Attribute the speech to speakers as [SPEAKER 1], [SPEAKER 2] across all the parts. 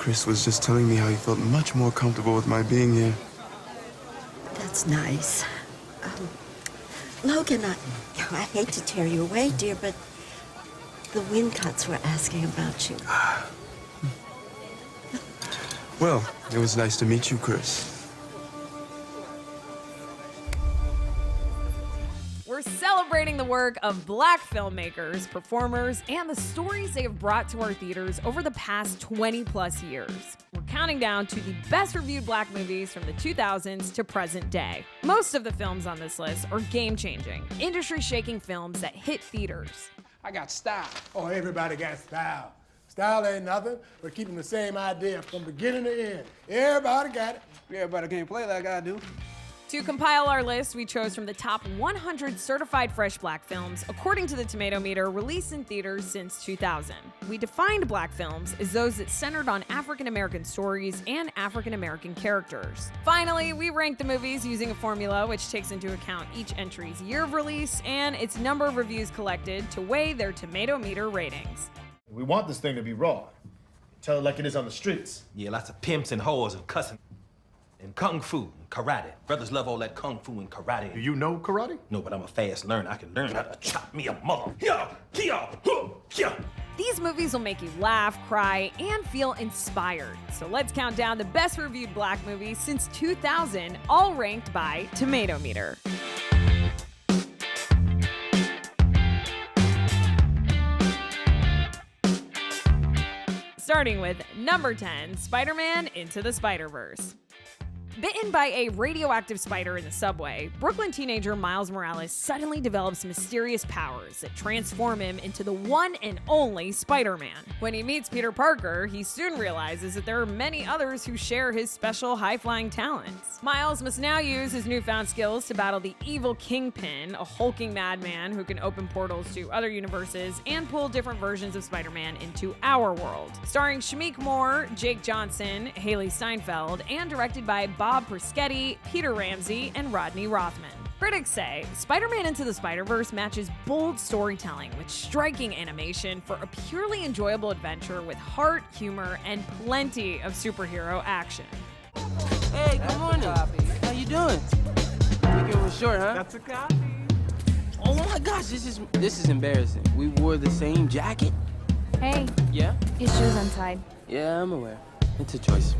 [SPEAKER 1] Chris was just telling me how he felt much more comfortable with my being here.
[SPEAKER 2] That's nice. Logan, I hate to tear you away, dear, but the Wincots were asking about you.
[SPEAKER 1] Well, it was nice to meet you, Chris.
[SPEAKER 3] We're celebrating the work of Black filmmakers, performers, and the stories they have brought to our theaters over the past 20-plus years. We're counting down to the best-reviewed Black movies from the 2000s to present day. Most of the films on this list are game-changing, industry-shaking films that hit theaters.
[SPEAKER 4] I got style.
[SPEAKER 5] Oh, everybody got style. Style ain't nothing but keeping the same idea from beginning to end. Everybody got it.
[SPEAKER 4] Everybody can't play like I do.
[SPEAKER 3] To compile our list, we chose from the top 100 certified fresh Black films, according to the Tomatometer, released in theaters since 2000. We defined Black films as those that centered on African-American stories and African-American characters. Finally, we ranked the movies using a formula which takes into account each entry's year of release and its number of reviews collected to weigh their Tomatometer ratings.
[SPEAKER 6] We want this thing to be raw. Tell it like it is on the streets.
[SPEAKER 7] Yeah, lots of pimps and whores and cussing. And kung fu and karate. Brothers love all that kung fu and karate.
[SPEAKER 6] Do you know karate?
[SPEAKER 7] No, but I'm a fast learner. I can learn how to chop me a mother.
[SPEAKER 3] These movies will make you laugh, cry, and feel inspired. So let's count down the best reviewed Black movies since 2000, all ranked by Tomatometer. Starting with number 10, Spider-Man Into the Spiderverse. Bitten by a radioactive spider in the subway, Brooklyn teenager Miles Morales suddenly develops mysterious powers that transform him into the one and only Spider-Man. When he meets Peter Parker, he soon realizes that there are many others who share his special high-flying talents. Miles must now use his newfound skills to battle the evil Kingpin, a hulking madman who can open portals to other universes and pull different versions of Spider-Man into our world. Starring Shameik Moore, Jake Johnson, Haley Steinfeld, and directed by Bob Perschetti, Peter Ramsey, and Rodney Rothman. Critics say Spider-Man Into the Spiderverse matches bold storytelling with striking animation for a purely enjoyable adventure with heart, humor, and plenty of superhero action.
[SPEAKER 8] Hey, good morning. How you doing? Weekend was short, huh?
[SPEAKER 4] That's a copy.
[SPEAKER 8] Oh my gosh, this is embarrassing. We wore the same jacket.
[SPEAKER 9] Hey.
[SPEAKER 8] Yeah?
[SPEAKER 9] Your shoe's untied.
[SPEAKER 8] Yeah, I'm aware. It's a choice.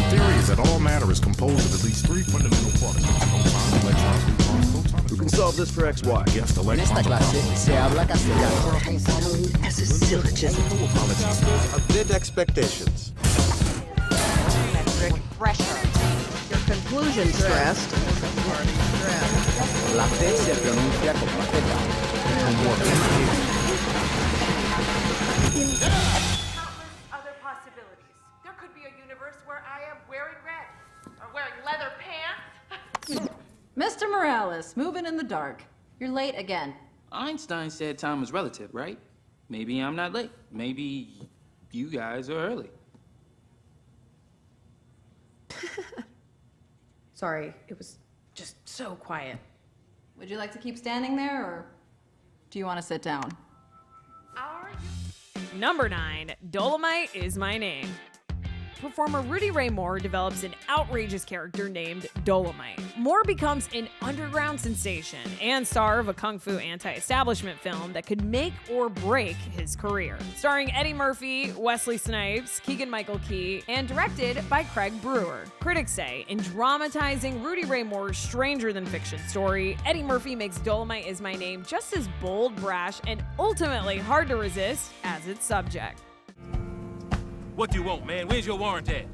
[SPEAKER 10] Theory is that all matter is composed of at least three fundamental parts: protons, electrons, neutrons,
[SPEAKER 11] Who can solve this for XY?
[SPEAKER 10] Yes, the electrons.
[SPEAKER 11] En esta clase se habla castellano.
[SPEAKER 2] As a syllogism.
[SPEAKER 11] Did expectations.
[SPEAKER 2] Metric pressure. Your conclusions rest.
[SPEAKER 11] La T se pronuncia como
[SPEAKER 12] Other possibilities. There could be a universe where I am wearing red or wearing leather pants.
[SPEAKER 9] Mr. Morales, moving in the dark. You're late again.
[SPEAKER 8] Einstein said time was relative, right? Maybe I'm not late. Maybe you guys are early.
[SPEAKER 9] Sorry, it was just so quiet. Would you like to keep standing there, or do you want to sit down?
[SPEAKER 12] Are you?
[SPEAKER 3] Number 9, Dolomite Is My Name. Performer Rudy Ray Moore develops an outrageous character named Dolomite. Moore becomes an underground sensation and star of a kung fu anti-establishment film that could make or break his career. Starring Eddie Murphy, Wesley Snipes, Keegan-Michael Key, and directed by Craig Brewer. Critics say, in dramatizing Rudy Ray Moore's stranger-than-fiction story, Eddie Murphy makes Dolomite Is My Name just as bold, brash, and ultimately hard to resist as its subject.
[SPEAKER 13] What do you want, man? Where's your warrant at?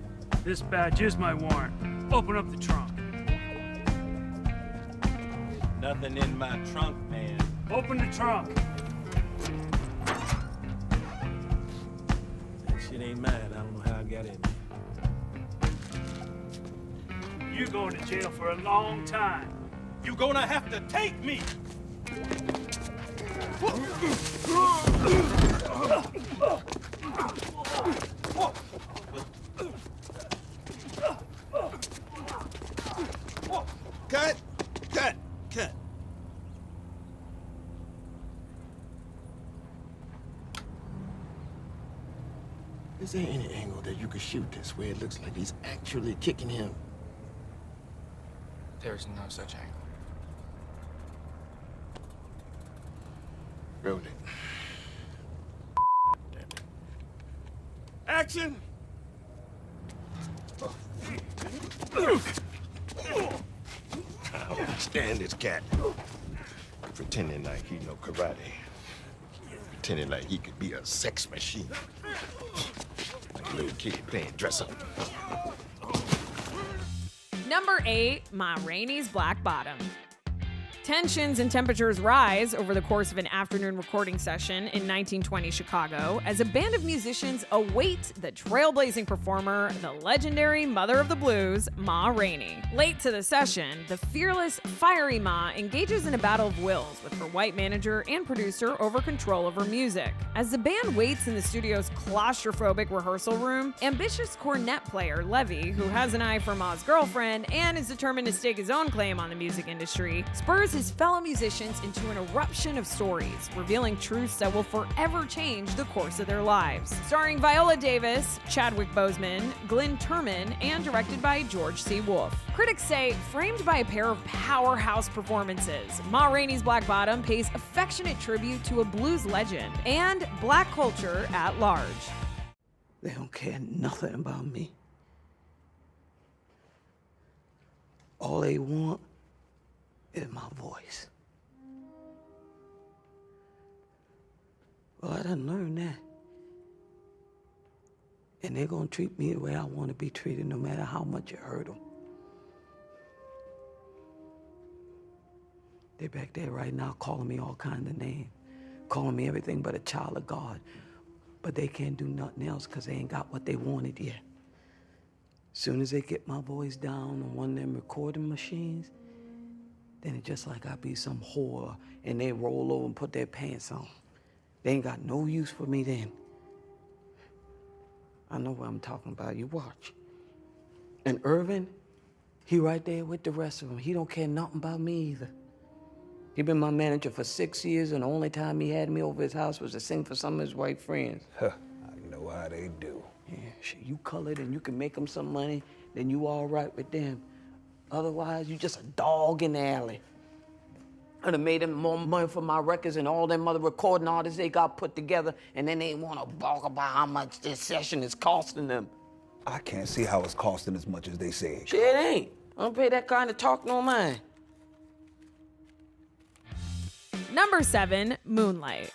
[SPEAKER 14] This badge is my warrant. Open up the trunk.
[SPEAKER 7] Nothing in my trunk, man.
[SPEAKER 14] Open the trunk.
[SPEAKER 13] That shit ain't mine. I don't know how I got in.
[SPEAKER 14] You're going to jail for a long time.
[SPEAKER 13] You gonna have to take me!
[SPEAKER 11] Cut! Cut! Cut! Is there any angle that you could shoot this where it looks like he's actually kicking him?
[SPEAKER 8] There's no such angle.
[SPEAKER 11] Roll it. Damn it. Action! I don't understand this cat. Pretending like he know karate. Pretending like he could be a sex machine. Like a little kid playing dress up.
[SPEAKER 3] Number 8, Ma Rainey's Black Bottom. Tensions and temperatures rise over the course of an afternoon recording session in 1920 Chicago as a band of musicians await the trailblazing performer, the legendary mother of the blues, Ma Rainey. Late to the session, the fearless, fiery Ma engages in a battle of wills with her white manager and producer over control of her music. As the band waits in the studio's claustrophobic rehearsal room, ambitious cornet player Levy, who has an eye for Ma's girlfriend and is determined to stake his own claim on the music industry, spurs his fellow musicians into an eruption of stories, revealing truths that will forever change the course of their lives. Starring Viola Davis, Chadwick Boseman, Glenn Turman, and directed by George C. Wolfe. Critics say, framed by a pair of powerhouse performances, Ma Rainey's Black Bottom pays affectionate tribute to a blues legend and black culture at large.
[SPEAKER 15] They don't care nothing about me. All they want is my voice. Well, I done learned that. And they're gonna treat me the way I want to be treated, no matter how much it hurt them. They're back there right now calling me all kinds of names, calling me everything but a child of God. But they can't do nothing else because they ain't got what they wanted yet. Soon as they get my voice down on one of them recording machines, then it's just like I be some whore and they roll over and put their pants on. They ain't got no use for me then. I know what I'm talking about, you watch. And Irvin, he right there with the rest of them. He don't care nothing about me either. He been my manager for 6 years, and the only time he had me over his house was to sing for some of his white friends.
[SPEAKER 16] I know how they do.
[SPEAKER 15] Yeah, shit, you colored and you can make them some money, then you all right with them. Otherwise, you just a dog in the alley. I'd have made them more money for my records and all them other recording artists they got put together, and then they want to balk about how much this session is costing them.
[SPEAKER 16] I can't see how it's costing as much as they say.
[SPEAKER 15] Shit, it ain't. I don't pay that kind of talk no mind.
[SPEAKER 3] Number 7, Moonlight.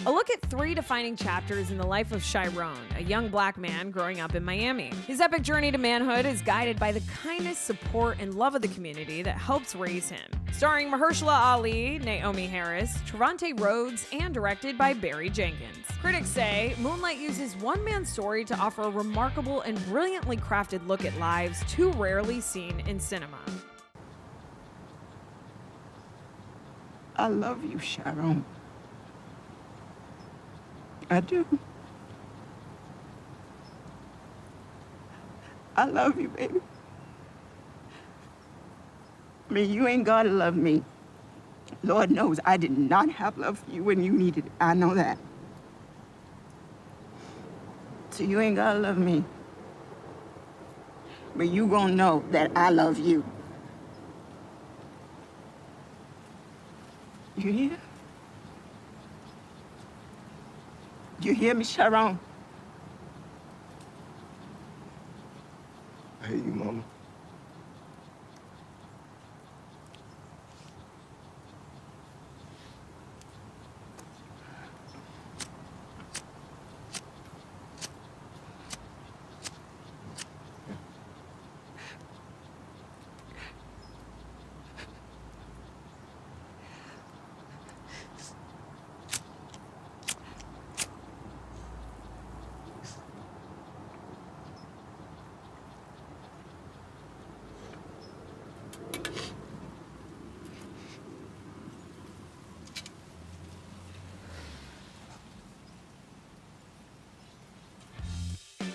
[SPEAKER 3] A look at 3 defining chapters in the life of Chiron, a young black man growing up in Miami. His epic journey to manhood is guided by the kindness, support, and love of the community that helps raise him. Starring Mahershala Ali, Naomi Harris, Trevante Rhodes, and directed by Barry Jenkins. Critics say Moonlight uses one man's story to offer a remarkable and brilliantly crafted look at lives too rarely seen in cinema.
[SPEAKER 15] I love you, Chiron. I do. I love you, baby. I mean, you ain't gotta love me. Lord knows I did not have love for you when you needed it. I know that. So you ain't gotta love me. But you gonna know that I love you. You hear? You hear me, Chiron?
[SPEAKER 11] I hear you, Mama.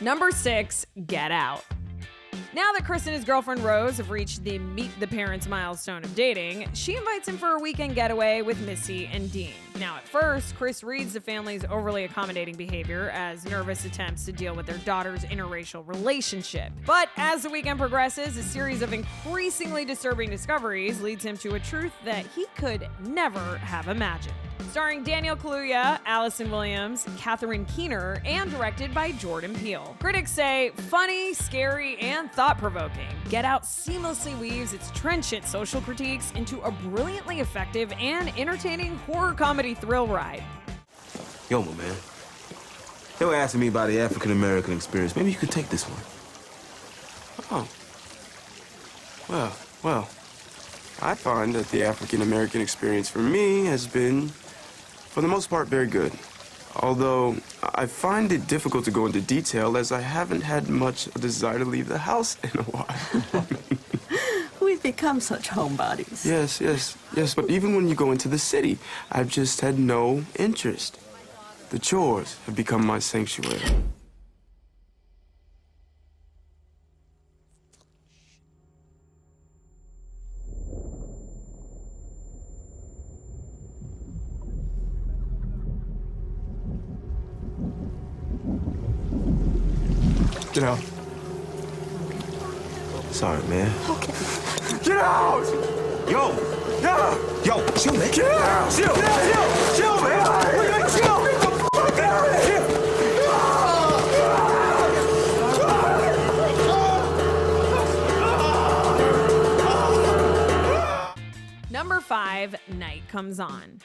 [SPEAKER 3] Number 6, Get Out. Now that Chris and his girlfriend Rose have reached the meet the parents milestone of dating, she invites him for a weekend getaway with Missy and Dean. Now at first, Chris reads the family's overly accommodating behavior as nervous attempts to deal with their daughter's interracial relationship. But as the weekend progresses, a series of increasingly disturbing discoveries leads him to a truth that he could never have imagined. Starring Daniel Kaluuya, Allison Williams, Catherine Keener, and directed by Jordan Peele. Critics say funny, scary, and thought-provoking. Get Out seamlessly weaves its trenchant social critiques into a brilliantly effective and entertaining horror comedy thrill ride.
[SPEAKER 17] Yo, my man. They were asking me about the African-American experience. Maybe you could take this one.
[SPEAKER 1] Oh. Well. I find that the African-American experience for me has been, for the most part, very good. Although, I find it difficult to go into detail as I haven't had much desire to leave the house in a while.
[SPEAKER 2] We've become such homebodies.
[SPEAKER 1] Yes, but even when you go into the city, I've just had no interest. The chores have become my sanctuary. Get out.
[SPEAKER 17] Sorry, man.
[SPEAKER 2] Okay.
[SPEAKER 1] Get out!
[SPEAKER 17] Yo!
[SPEAKER 1] Yeah!
[SPEAKER 17] Yo, chill, man.
[SPEAKER 1] Get out!
[SPEAKER 17] Chill, chill, man. Chill.
[SPEAKER 1] Get the fuck out of here!
[SPEAKER 3] Number 5, Night Comes On.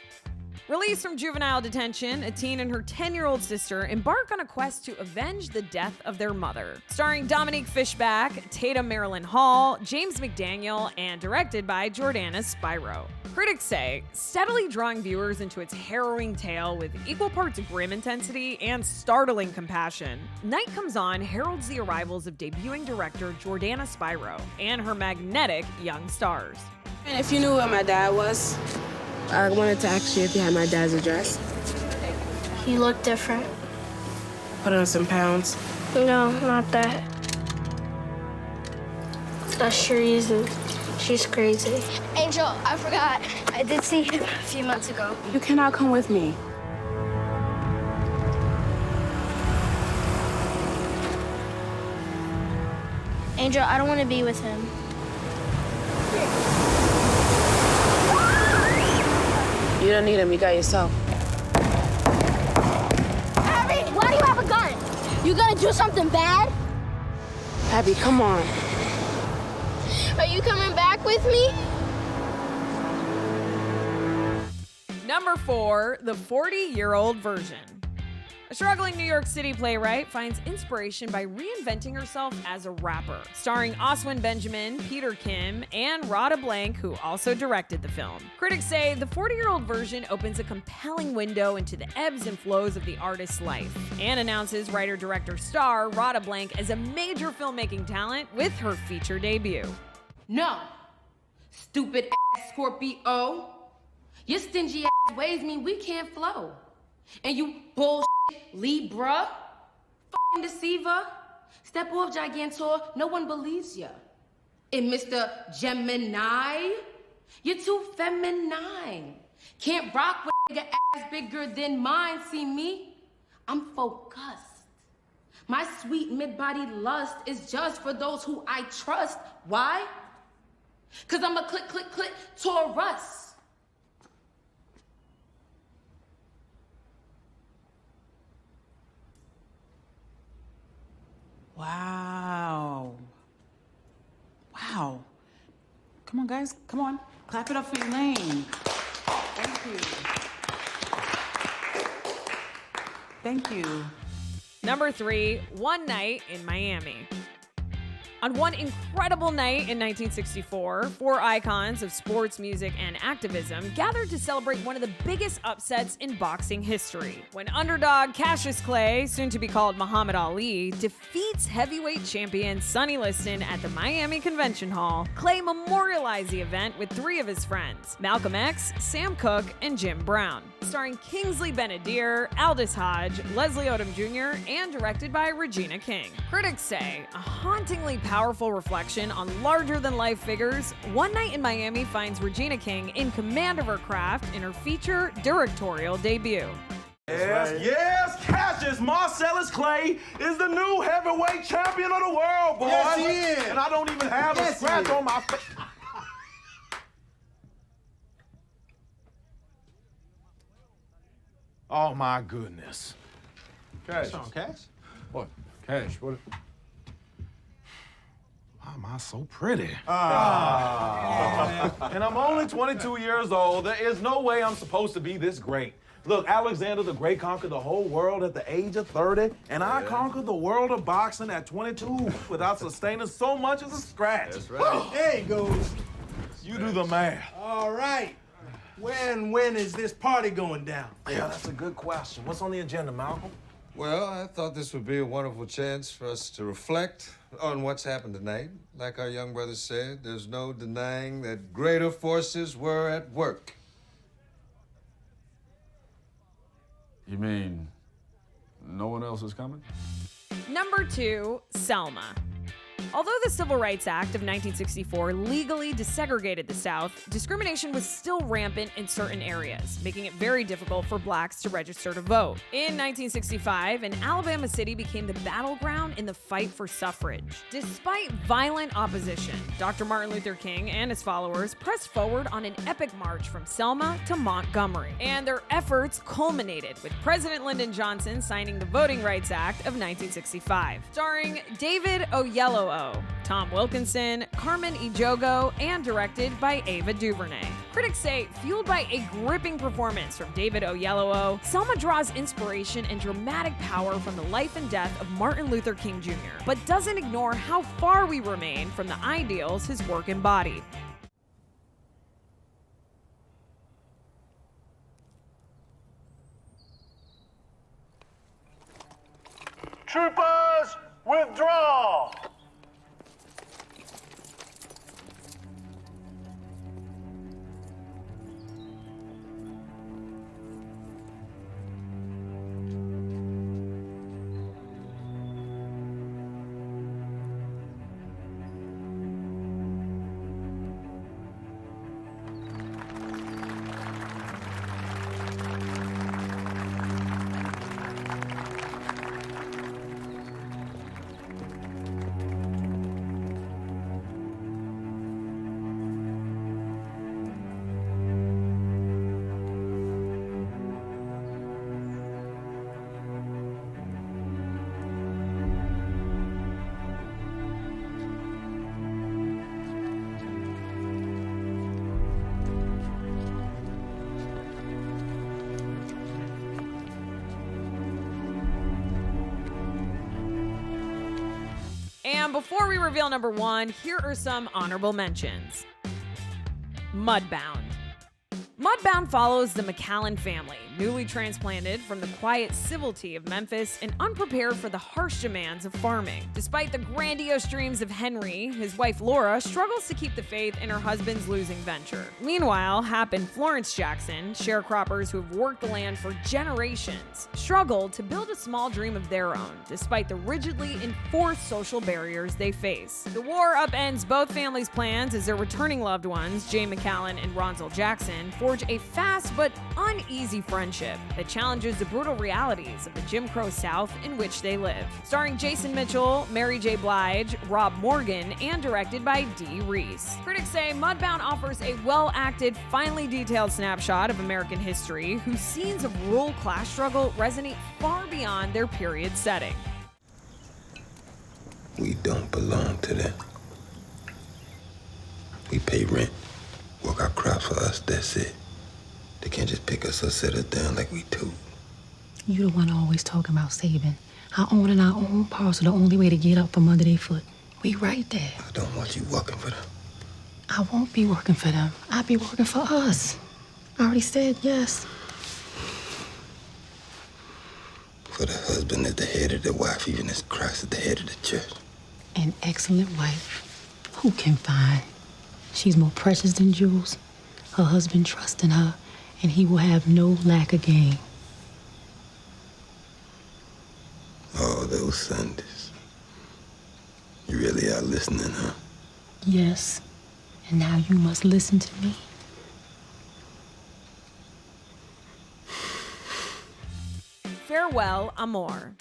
[SPEAKER 3] Released from juvenile detention, a teen and her 10-year-old sister embark on a quest to avenge the death of their mother. Starring Dominique Fishback, Tatum Marilyn Hall, James McDaniel, and directed by Jordana Spiro. Critics say, steadily drawing viewers into its harrowing tale with equal parts grim intensity and startling compassion, Night Comes On heralds the arrivals of debuting director Jordana Spiro and her magnetic young stars.
[SPEAKER 18] And if you knew where my dad was, I wanted to ask you if you had my dad's address.
[SPEAKER 19] He looked different.
[SPEAKER 18] Put on some pounds.
[SPEAKER 19] No, not that. That's Cherise. She's crazy. Angel, I forgot. I did see him a few months ago.
[SPEAKER 18] You cannot come with me.
[SPEAKER 19] Angel, I don't want to be with him.
[SPEAKER 18] You don't need him, you got yourself.
[SPEAKER 19] Abby, why do you have a gun? You gonna do something bad?
[SPEAKER 18] Abby, come on.
[SPEAKER 19] Are you coming back with me?
[SPEAKER 3] Number 4, the 40-year-old version. A struggling New York City playwright finds inspiration by reinventing herself as a rapper. Starring Oswin Benjamin, Peter Kim, and Rhoda Blank, who also directed the film. Critics say the 40-year-old version opens a compelling window into the ebbs and flows of the artist's life, and announces writer-director-star Rhoda Blank as a major filmmaking talent with her feature debut.
[SPEAKER 20] No, stupid ass Scorpio. Your stingy ass ways mean we can't flow. And you bullshit Libra, f***ing deceiver. Step off, Gigantor, no one believes ya. And Mr. Gemini, you're too feminine. Can't rock with a nigga ass bigger than mine, see me? I'm focused. My sweet mid-body lust is just for those who I trust. Why? Cause I'm a click, click, click Taurus.
[SPEAKER 21] Wow. Wow. Come on, guys. Come on. Clap it up for Elaine. Thank you. Thank you.
[SPEAKER 3] Number 3, One Night in Miami. On one incredible night in 1964, 4 icons of sports, music, and activism gathered to celebrate one of the biggest upsets in boxing history. When underdog Cassius Clay, soon to be called Muhammad Ali, defeats heavyweight champion Sonny Liston at the Miami Convention Hall, Clay memorialized the event with 3 of his friends, Malcolm X, Sam Cooke, and Jim Brown. starring Kingsley Ben-Adir, Aldous Hodge, Leslie Odom Jr., and directed by Regina King. Critics say a hauntingly powerful reflection on larger-than-life figures, One Night in Miami finds Regina King in command of her craft in her feature directorial debut.
[SPEAKER 5] Yes, Cassius Marcellus Clay is the new heavyweight champion of the world, boys.
[SPEAKER 6] Yes, he is.
[SPEAKER 5] And I don't even have a scratch on my face. Oh, my goodness.
[SPEAKER 6] Cash.
[SPEAKER 5] What's wrong, Cash?
[SPEAKER 6] What? Cash, what?
[SPEAKER 5] Why am I so pretty? And I'm only 22 years old. There is no way I'm supposed to be this great. Look, Alexander the Great conquered the whole world at the age of 30, and I conquered the world of boxing at 22 without sustaining so much as a scratch.
[SPEAKER 6] That's right. There he goes.
[SPEAKER 5] You do the math.
[SPEAKER 6] All right. When is this party going down?
[SPEAKER 5] Yeah, that's a good question. What's on the agenda, Malcolm?
[SPEAKER 22] Well, I thought this would be a wonderful chance for us to reflect on what's happened tonight. Like our young brother said, there's no denying that greater forces were at work.
[SPEAKER 10] You mean no one else is coming?
[SPEAKER 3] Number 2, Selma. Although the Civil Rights Act of 1964 legally desegregated the South, discrimination was still rampant in certain areas, making it very difficult for blacks to register to vote. In 1965, an Alabama city became the battleground in the fight for suffrage. Despite violent opposition, Dr. Martin Luther King and his followers pressed forward on an epic march from Selma to Montgomery, and their efforts culminated with President Lyndon Johnson signing the Voting Rights Act of 1965. Starring David Oyelowo, Tom Wilkinson, Carmen Ejogo, and directed by Ava DuVernay. Critics say, fueled by a gripping performance from David Oyelowo, Selma draws inspiration and dramatic power from the life and death of Martin Luther King Jr., but doesn't ignore how far we remain from the ideals his work embodied.
[SPEAKER 14] Troopers, withdraw!
[SPEAKER 3] And before we reveal number 1, here are some honorable mentions. Mudbound. Mudbound follows the McAllen family, newly transplanted from the quiet civility of Memphis and unprepared for the harsh demands of farming. Despite the grandiose dreams of Henry, his wife Laura struggles to keep the faith in her husband's losing venture. Meanwhile, Hap and Florence Jackson, sharecroppers who have worked the land for generations, struggle to build a small dream of their own, despite the rigidly enforced social barriers they face. The war upends both families' plans as their returning loved ones, Jay McAllen and Ronzel Jackson, forge a fast but uneasy friendship that challenges the brutal realities of the Jim Crow South in which they live. Starring Jason Mitchell, Mary J. Blige, Rob Morgan, and directed by Dee Reese. Critics say Mudbound offers a well-acted, finely detailed snapshot of American history whose scenes of rural class struggle resonate far beyond their period setting.
[SPEAKER 17] We don't belong to them. We pay rent, work our crops for us, that's it. They can't just pick us or set us down like we do.
[SPEAKER 23] You the one always talking about saving. Our owning our own parts are the only way to get up from under their foot. We right there.
[SPEAKER 17] I don't want you working for them.
[SPEAKER 23] I won't be working for them. I'll be working for us. I already said yes.
[SPEAKER 17] For the husband is the head of the wife, even as Christ is the head of the church.
[SPEAKER 23] An excellent wife. Who can find? She's more precious than jewels. Her husband trusts in her, and he will have no lack of gain.
[SPEAKER 4] All those Sundays. You really are listening, huh?
[SPEAKER 23] Yes, and now you must listen to me.
[SPEAKER 3] Farewell, Amore.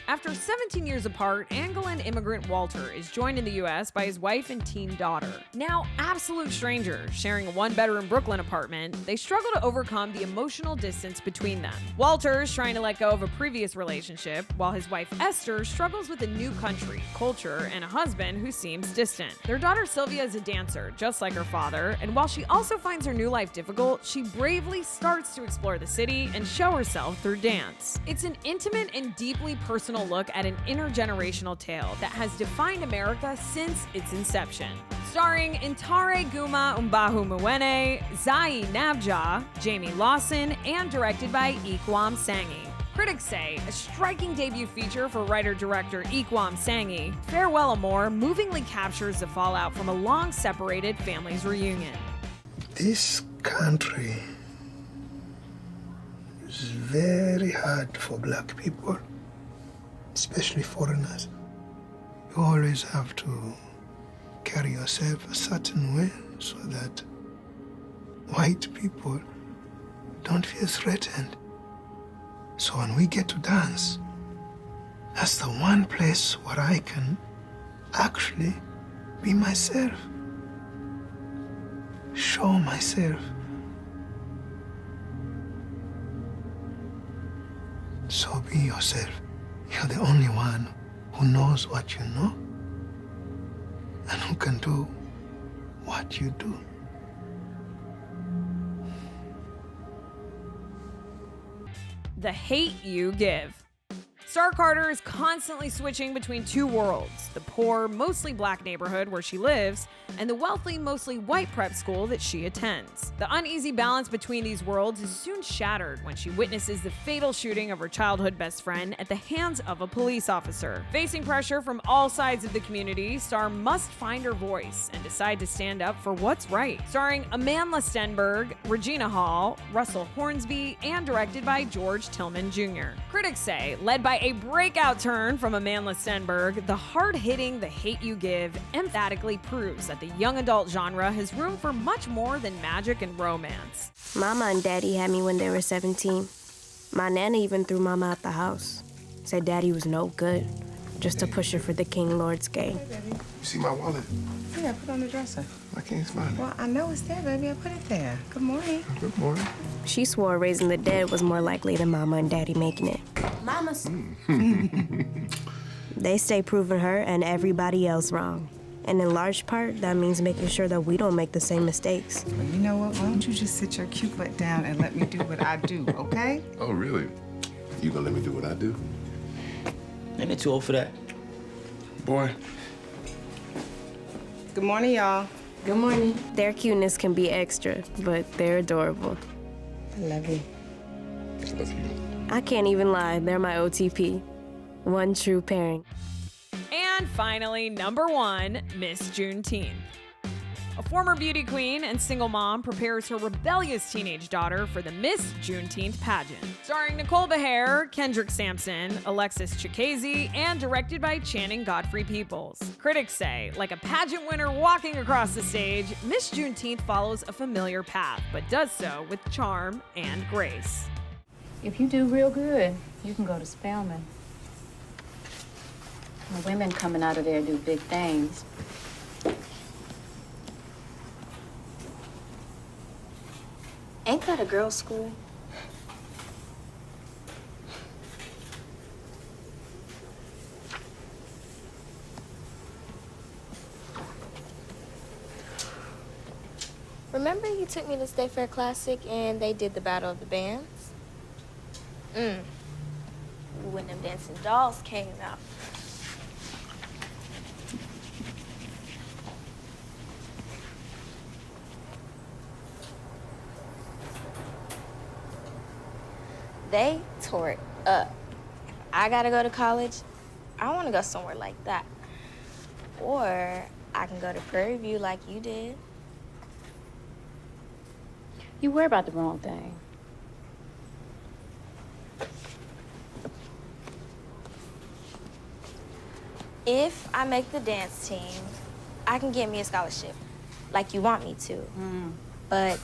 [SPEAKER 3] After 17 years apart, Angolan immigrant Walter is joined in the U.S. by his wife and teen daughter. Now absolute strangers, sharing a one-bedroom Brooklyn apartment, they struggle to overcome the emotional distance between them. Walter is trying to let go of a previous relationship, while his wife Esther struggles with a new country, culture, and a husband who seems distant. Their daughter Sylvia is a dancer, just like her father, and while she also finds her new life difficult, she bravely starts to explore the city and show herself through dance. It's an intimate and deeply personal look at an intergenerational tale that has defined America since its inception. Starring Intare Guma Umbahu Mwene, Zai Nabja, Jamie Lawson, and directed by Ikwam Sangi. Critics say a striking debut feature for writer-director Ikwam Sangi, Farewell Amore movingly captures the fallout from a long-separated family's reunion.
[SPEAKER 9] This country is very hard for black people, especially foreigners. You always have to carry yourself a certain way so that white people don't feel threatened. So when we get to dance, that's the one place where I can actually be myself, show myself. So be yourself. You're the only one who knows what you know and who can do what you do.
[SPEAKER 3] The Hate You Give. Star Carter is constantly switching between two worlds, the poor, mostly black neighborhood where she lives, and the wealthy, mostly white prep school that she attends. The uneasy balance between these worlds is soon shattered when she witnesses the fatal shooting of her childhood best friend at the hands of a police officer. Facing pressure from all sides of the community, Star must find her voice and decide to stand up for what's right. Starring Amanda Stenberg, Regina Hall, Russell Hornsby, and directed by George Tillman Jr. Critics say, led by a breakout turn from Amanda Stenberg, the hard-hitting The Hate You Give emphatically proves that the young adult genre has room for much more than magic and romance.
[SPEAKER 19] Mama and Daddy had me when they were 17. My nana even threw Mama out the house. Said Daddy was no good, just to push her for the King Lord's game.
[SPEAKER 4] You see my wallet?
[SPEAKER 12] Yeah, put on the dresser.
[SPEAKER 4] I can't find it.
[SPEAKER 12] Well, I know it's there, baby. I put it there. Good morning.
[SPEAKER 4] Good morning.
[SPEAKER 19] She swore raising the dead was more likely than Mama and Daddy making it. Mama's. They stay proving her and everybody else wrong. And in large part, that means making sure that we don't make the same mistakes.
[SPEAKER 12] Well, you know what? Why don't you just sit your cute butt down and let me do what I do, okay?
[SPEAKER 4] Oh, really? You gonna let me do what I do?
[SPEAKER 24] Ain't it too old for that?
[SPEAKER 4] Boy.
[SPEAKER 12] Good morning, y'all.
[SPEAKER 19] Good morning. Their cuteness can be extra, but they're adorable.
[SPEAKER 12] I love you.
[SPEAKER 4] I love you.
[SPEAKER 19] I can't even lie, they're my OTP. One true pairing.
[SPEAKER 3] And finally, number one, Miss Juneteenth. A former beauty queen and single mom prepares her rebellious teenage daughter for the Miss Juneteenth pageant. Starring Nicole Behaire, Kendrick Sampson, Alexis Chikese, and directed by Channing Godfrey Peoples. Critics say, like a pageant winner walking across the stage, Miss Juneteenth follows a familiar path, but does so with charm and grace.
[SPEAKER 25] If you do real good, you can go to Spelman. The women coming out of there do big things.
[SPEAKER 19] Ain't that a girls' school?
[SPEAKER 26] Remember you took me to State Fair Classic and they did the Battle of the Bands? When them dancing dolls came out. They tore it up. If I gotta go to college, I wanna go somewhere like that. Or I can go to Prairie View like you did.
[SPEAKER 25] You worry about the wrong thing.
[SPEAKER 26] If I make the dance team, I can get me a scholarship, like you want me to. But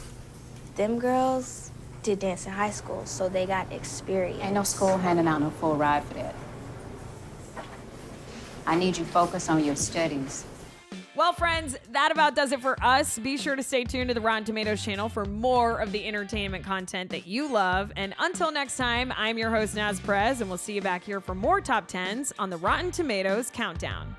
[SPEAKER 26] them girls did dance in high school, so they got experience.
[SPEAKER 25] Ain't no school handing out no full ride for that. I need you focused on your studies.
[SPEAKER 3] Well, friends, that about does it for us. Be sure to stay tuned to the Rotten Tomatoes channel for more of the entertainment content that you love. And until next time, I'm your host, Naz Perez, and we'll see you back here for more Top 10s on the Rotten Tomatoes Countdown.